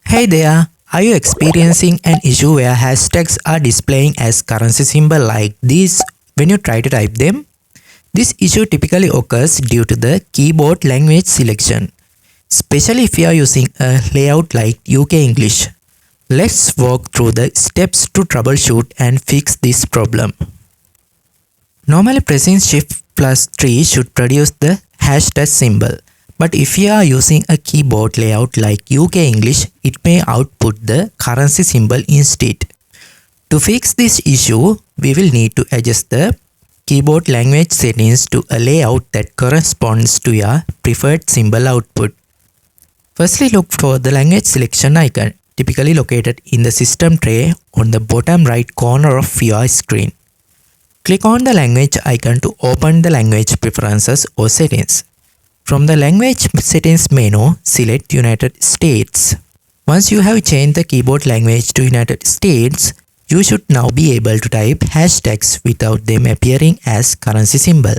Hey there, are you experiencing an issue where hashtags are displaying as currency symbol like this when you try to type them? This issue typically occurs due to the keyboard language selection, especially if you are using a layout like UK English. Let's walk through the steps to troubleshoot and fix this problem. Normally pressing Shift plus 3 should produce the hashtag symbol. But if you are using a keyboard layout like UK English, it may output the currency symbol instead. To fix this issue, we will need to adjust the keyboard language settings to a layout that corresponds to your preferred symbol output. Firstly, look for the language selection icon, typically located in the system tray on the bottom right corner of your screen. Click on the language icon to open the language preferences or settings. From the language settings menu, select United States. Once you have changed the keyboard language to United States, you should now be able to type hashtags without them appearing as currency symbol.